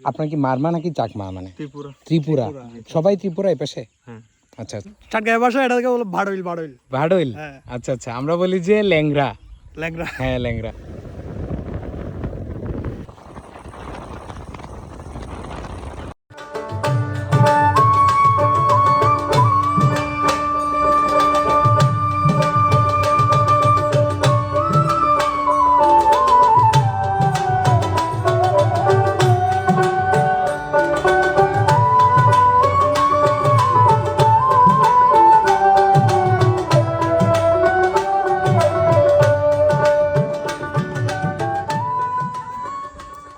আপনার কি মারমা নাকি চাকমা? মানে ত্রিপুরা। ত্রিপুরা, সবাই ত্রিপুরা এই পাশে? হ্যাঁ। আচ্ছা, চাটগাঁয়ের ভাষা এটাকে বলে ভাড়ইল। ভাড়ইল। হ্যাঁ। আচ্ছা আচ্ছা, আমরা বলি যে ল্যাংরা। ল্যাংরা। হ্যাঁ, ল্যাংরা।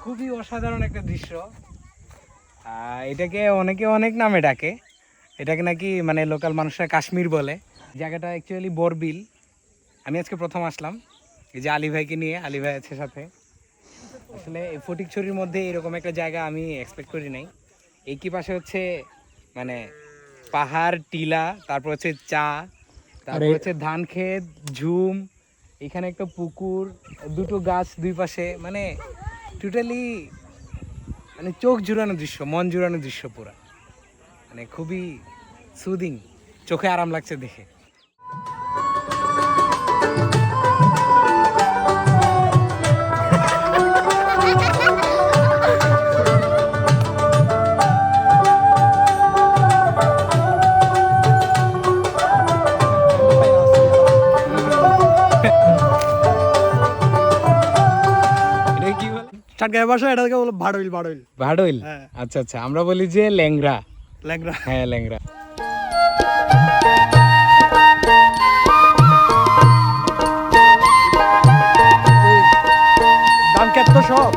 খুবই অসাধারণ একটা দৃশ্য। এটাকে অনেকে অনেক নামে ডাকে। এটাকে নাকি মানে লোকাল মানুষরা কাশ্মীর বলে। জায়গাটা অ্যাকচুয়ালি বরবিল। আমি আজকে প্রথম আসলাম, এই যে আলী ভাইকে নিয়ে। আলী ভাই আছে সাথে। আসলে ফটিকছড়ির মধ্যে এরকম একটা জায়গা আমি এক্সপেক্ট করি নাই। এই কি পাশে হচ্ছে মানে পাহাড়, টিলা, তারপর হচ্ছে চা, তারপর হচ্ছে ধান ক্ষেত, ঝুম, এখানে একটা পুকুর, দুটো গাছ দুই পাশে, মানে টোটালি মানে চোখ জুড়ানো দৃশ্য, মন জুড়ানো দৃশ্য পুরা। মানে খুবই সুদিং, চোখে আরাম লাগছে দেখে। চাটগাঁয়ের ভাষা এটাকে বলে ভাড়ইল। ভাড়ইল। হ্যাঁ। আচ্ছা আচ্ছা, আমরা বলি যে ল্যাংরা। ল্যাংরা। হ্যাঁ, ল্যাংরা। ধান ক্ষেত তো সব।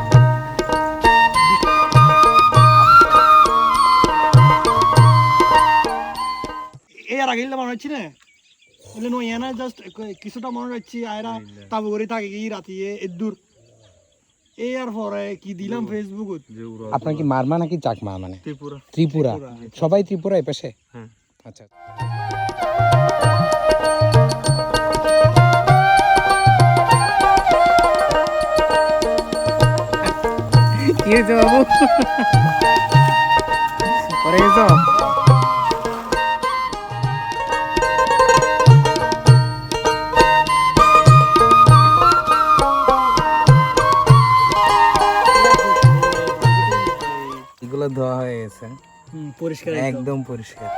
এর আগে মনে হচ্ছে না এনে জাস্ট কিছুটা মনে হচ্ছে আয়রা তাবু করে থাকে কি রাতিয়ে এদূর এর পরে কি দিলাম ফেসবুকত। আপনার কি মারমা নাকি চাকমা? মানে ত্রিপুরা। ত্রিপুরা, সবাই ত্রিপুরা এই পাশে? হ্যাঁ। আচ্ছা। কি হয়েছে বাবু? পরে গেছো? এগুলো ধোয়া হয়ে গেছে, পরিষ্কার একদম পরিষ্কার।